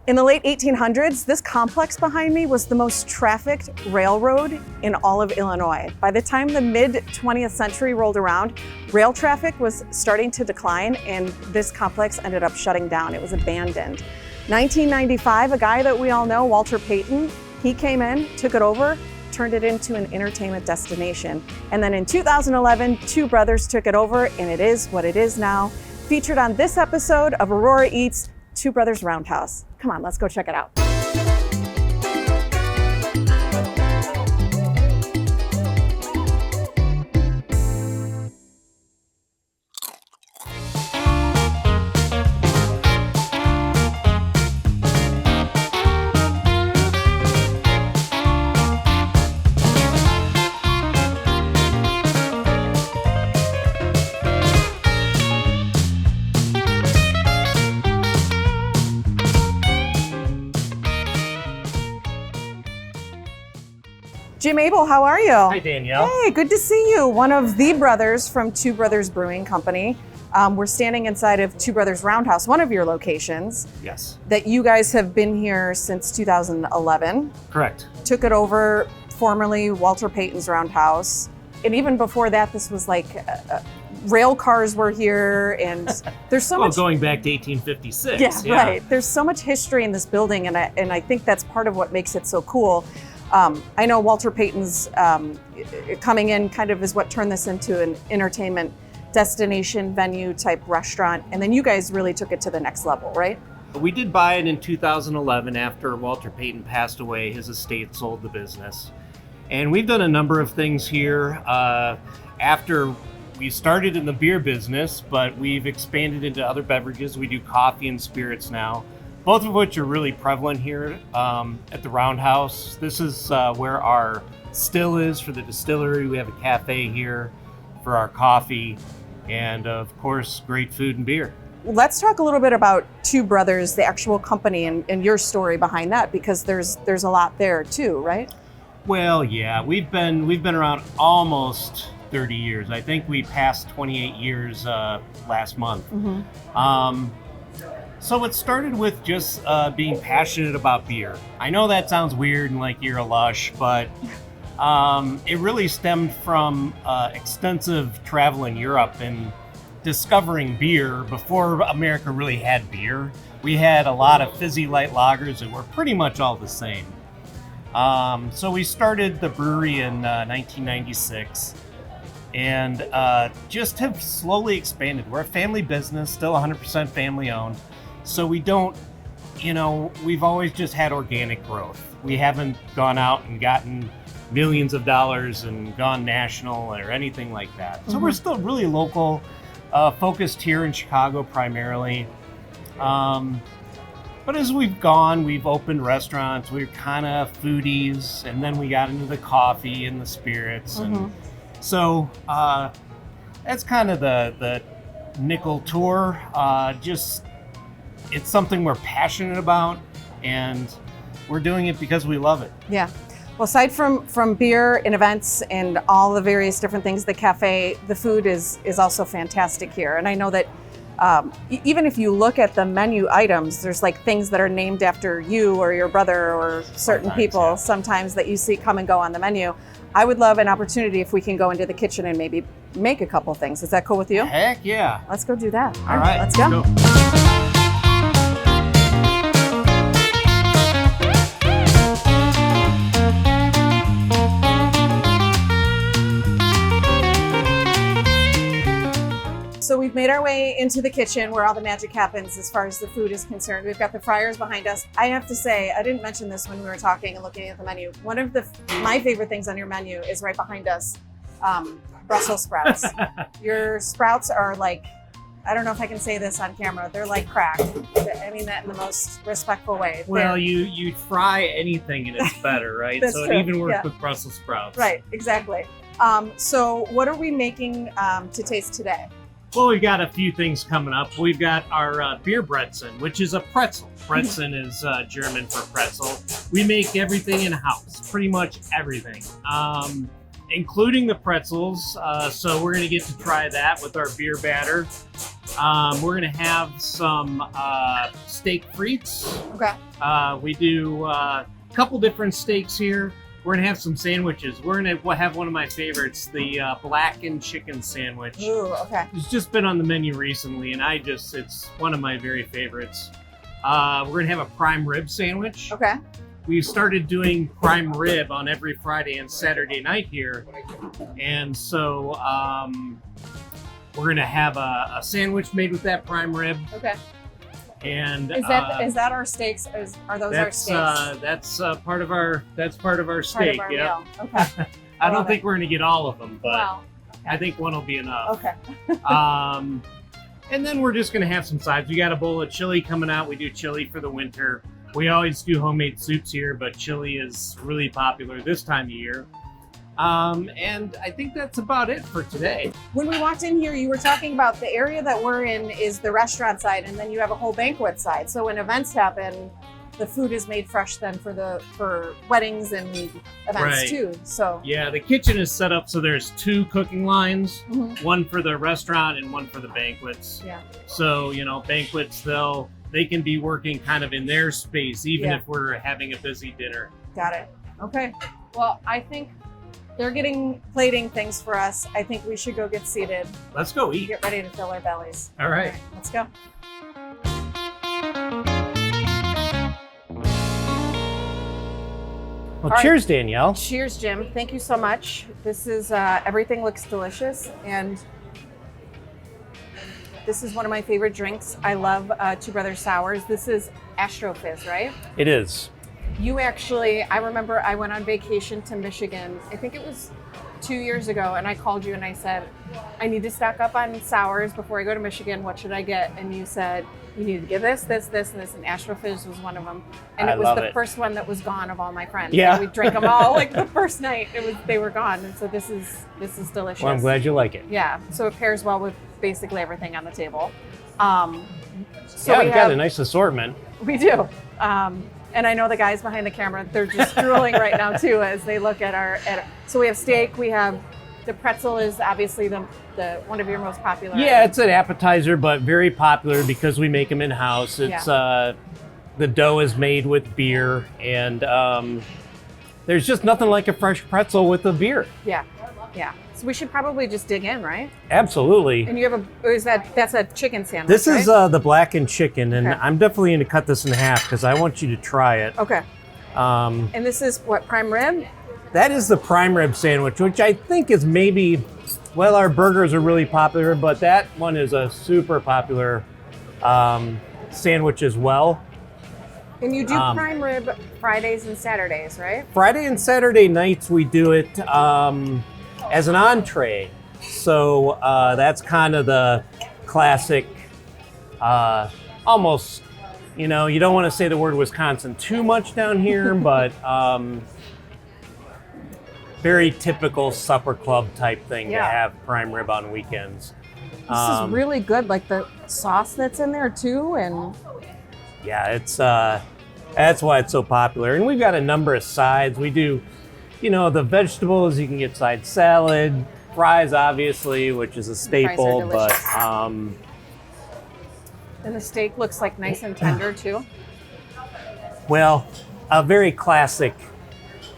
In the late 1800s, this complex behind me was the most trafficked railroad in all of Illinois. By the time the mid-20th century rolled around, rail traffic was starting to decline and this complex ended up shutting down. It was abandoned. 1995, a guy that we all know, Walter Payton, he came in, took it over, turned it into an entertainment destination. And then in 2011, Two Brothers took it over and it is what it is now. Featured on this episode of Aurora Eats, Two Brothers Roundhouse. Come on, let's go check it out. Jim Abel, how are you? Hi, Danielle. Hey, good to see you. One of the brothers from Two Brothers Brewing Company. We're standing inside of Two Brothers Roundhouse, one of your locations. Yes. That you guys have been here since 2011. Correct. Took it over, formerly Walter Payton's Roundhouse. And even before that, this was like rail cars were here, and there's so much. Going back to 1856. Yeah, right. There's so much history in this building, and I think that's part of what makes it so cool. I know Walter Payton's coming in kind of is what turned this into an entertainment destination venue type restaurant. And then you guys really took it to the next level, right? We did buy it in 2011 after Walter Payton passed away. His estate sold the business. And we've done a number of things here after we started in the beer business, but we've expanded into other beverages. We do coffee and spirits now, both of which are really prevalent here at the Roundhouse. This is where our still is for the distillery. We have a cafe here for our coffee, and of course, great food and beer. Let's talk a little bit about Two Brothers, the actual company, and your story behind that, because there's a lot there too, right? Well, yeah, we've been around almost 30 years. I think we passed 28 years last month. Mm-hmm. So it started with just being passionate about beer. I know that sounds weird and like you're a lush, but it really stemmed from extensive travel in Europe and discovering beer before America really had beer. We had a lot of fizzy light lagers that were pretty much all the same. So we started the brewery in 1996 and just have slowly expanded. We're a family business, still 100% family owned. So we don't, we've always just had organic growth. We haven't gone out and gotten millions of dollars and gone national or anything like that. So we're still really local, focused here in Chicago primarily. But as we've gone, we've opened restaurants. We're kind of foodies, and then we got into the coffee and the spirits. And so that's kind of the nickel tour. It's something we're passionate about, and we're doing it because we love it. Yeah. Well, aside from beer and events and all the various different things, the cafe, the food is also fantastic here. And I know that even if you look at the menu items, there's like things that are named after you or your brother or certain people sometimes that you see come and go on the menu. I would love an opportunity if we can go into the kitchen and maybe make a couple things. Is that cool with you? Heck yeah. Let's go do that. All right, let's go. So we've made our way into the kitchen where all the magic happens as far as the food is concerned. We've got the fryers behind us. I have to say, I didn't mention this when we were talking and looking at the menu. One of my favorite things on your menu is right behind us, Brussels sprouts. Your sprouts are like, I don't know if I can say this on camera, they're like crack. I mean that in the most respectful way. Well, you fry anything and it's better, right? That's so true. It even works with Brussels sprouts. Right, exactly. So what are we making to taste today? Well, we've got a few things coming up. We've got our beer bretzen, which is a pretzel. Bretzen is German for pretzel. We make everything in-house, pretty much everything, including the pretzels. So we're going to get to try that with our beer batter. We're gonna have some steak frites. Okay. We do a couple different steaks here. We're gonna have some sandwiches. We're gonna have one of my favorites, the blackened chicken sandwich. Ooh, okay. It's just been on the menu recently, and it's one of my very favorites. We're gonna have a prime rib sandwich. Okay. We started doing prime rib on every Friday and Saturday night here, and so we're gonna have a sandwich made with that prime rib. Okay. And is that our steaks? Are those our steaks? That's part of our steak. Part of our yeah. meal. Okay. I don't think we're gonna get all of them, but Well, okay. I think one will be enough. Okay. And then we're just gonna have some sides. We got a bowl of chili coming out. We do chili for the winter. We always do homemade soups here, but chili is really popular this time of year. And I think that's about it for today. When we walked in here, you were talking about the area that we're in is the restaurant side, and then you have a whole banquet side. So when events happen, the food is made fresh then for weddings and events too. So yeah, the kitchen is set up so there's 2 cooking lines, one for the restaurant and one for the banquets. Yeah. So banquets they can be working kind of in their space, even if we're having a busy dinner. Got it. Okay. Well, I think they're getting plating things for us. I think we should go get seated. Let's go eat. Get ready to fill our bellies. All right. Let's go. Well, All cheers, Danielle. Cheers, Jim. Thank you so much. This is, everything looks delicious, and this is one of my favorite drinks. I love Two Brothers Sours. This is Astro Fizz, right? It is. I remember I went on vacation to Michigan. I think it was 2 years ago, and I called you and I said, I need to stock up on sours before I go to Michigan. What should I get? And you said, you need to get this, and this, and Astro Fizz was one of them. And it was the first one that was gone of all my friends. Yeah. And we drank them all like the first night. They were gone. And so this is delicious. Well, I'm glad you like it. Yeah. So it pairs well with basically everything on the table. We've got a nice assortment. We do. And I know the guys behind the camera, they're just drooling right now too as they look at so we have steak, we have the pretzel is obviously the one of your most popular. Yeah, it's an appetizer, but very popular because we make them in-house. It's the dough is made with beer, and there's just nothing like a fresh pretzel with a beer. Yeah. So we should probably just dig in, right? Absolutely. And you have that's a chicken sandwich, This right? is the blackened chicken, and I'm definitely going to cut this in half because I want you to try it. Okay. And this is what, prime rib? That is the prime rib sandwich, which I think is maybe, well, our burgers are really popular, but that one is a super popular sandwich as well. And you do prime rib Fridays and Saturdays, right? Friday and Saturday nights we do it as an entree. So that's kind of the classic, almost, you don't want to say the word Wisconsin too much down here, but very typical supper club type thing to have prime rib on weekends. This is really good, like the sauce that's in there too, and yeah, it's that's why it's so popular. And we've got a number of sides. We do, the vegetables. You can get side salad, fries, obviously, which is a staple. But and the steak looks like nice and tender too. Well, a very classic,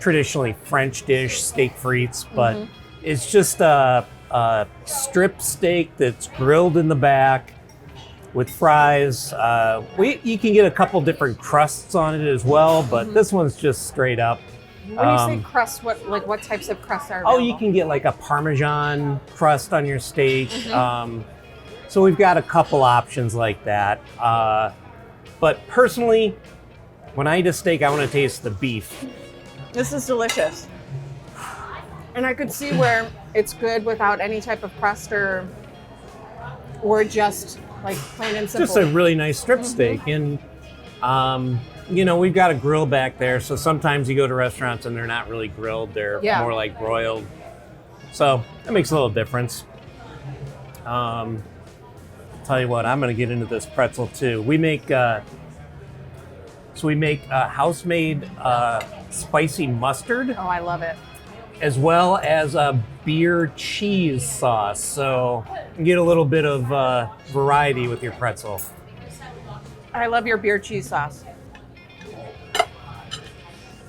traditionally French dish, steak frites, but it's just a strip steak that's grilled in the back with fries. You can get a couple different crusts on it as well, but this one's just straight up. When you say crust, what types of crusts are available? Oh, you can get like a Parmesan crust on your steak. So we've got a couple options like that. But personally, when I eat a steak, I want to taste the beef. This is delicious. And I could see where it's good without any type of crust or just like plain and simple. Just a really nice strip steak. And, we've got a grill back there. So sometimes you go to restaurants and they're not really grilled. They're more like broiled. So that makes a little difference. Tell you what, I'm going to get into this pretzel too. We make house-made spicy mustard. Oh, I love it. as well as a beer cheese sauce. So you get a little bit of variety with your pretzel. I love your beer cheese sauce.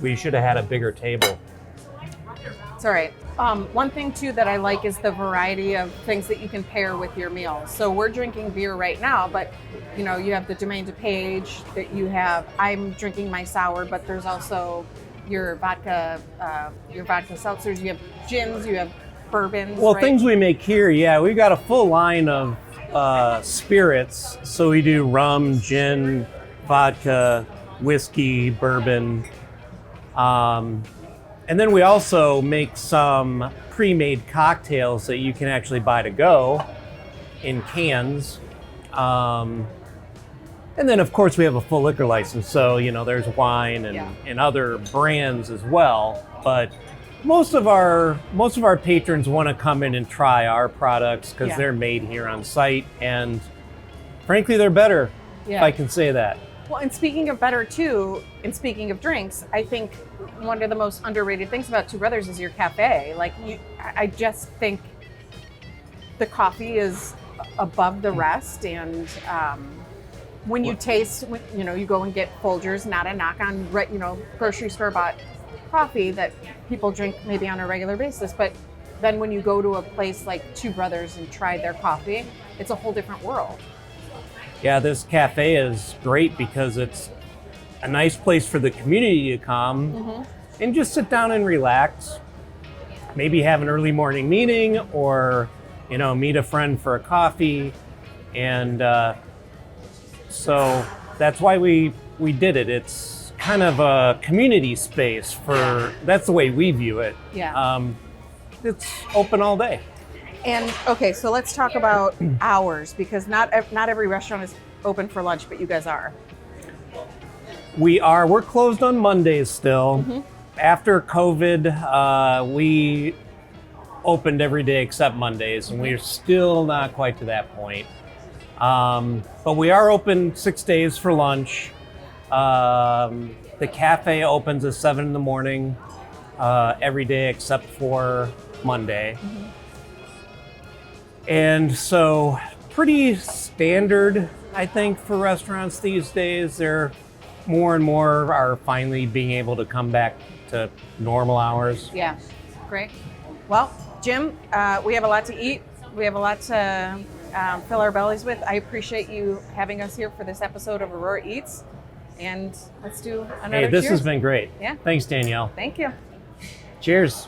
We should have had a bigger table. It's all right. One thing too that I like is the variety of things that you can pair with your meal. So we're drinking beer right now, but you know, you have the Domaine de Page that you have. I'm drinking my sour, but there's also your vodka seltzers. You have gins, you have bourbons. Well, right? things we make here, yeah, we've got a full line of spirits. So we do rum, gin, vodka, whiskey, bourbon. And then we also make some pre-made cocktails that you can actually buy to go in cans. And then of course we have a full liquor license. So, you know, there's wine and other brands as well. But most of our patrons want to come in and try our products because they're made here on site. And frankly, they're better, if I can say that. Well, and speaking of better too, and speaking of drinks, I think one of the most underrated things about Two Brothers is your cafe. Like, I just think the coffee is above the rest, and when you taste, you know, you go and get Folgers, not a knock on, you know, grocery store bought coffee that people drink maybe on a regular basis, but then when you go to a place like Two Brothers and try their coffee, it's a whole different world. Yeah, this cafe is great because it's a nice place for the community to come and just sit down and relax. Maybe have an early morning meeting or, you know, meet a friend for a coffee. And so that's why we did it. It's kind of a community space for, that's the way we view it. Yeah. It's open all day. And okay, so let's talk about hours, because not every restaurant is open for lunch, but you guys are. We're closed on Mondays still. After COVID, we opened every day except Mondays, and we're still not quite to that point. But we are open 6 days for lunch. The cafe opens at 7 in the morning every day except for Monday. And so pretty standard, I think, for restaurants these days. They're more and more are finally being able to come back to normal hours. Yeah, great. Well, Jim, we have a lot to eat. We have a lot to fill our bellies with. I appreciate you having us here for this episode of Aurora Eats. And let's do another Hey, this cheers. has been great. Yeah. Thanks, Danielle. Thank you. Cheers.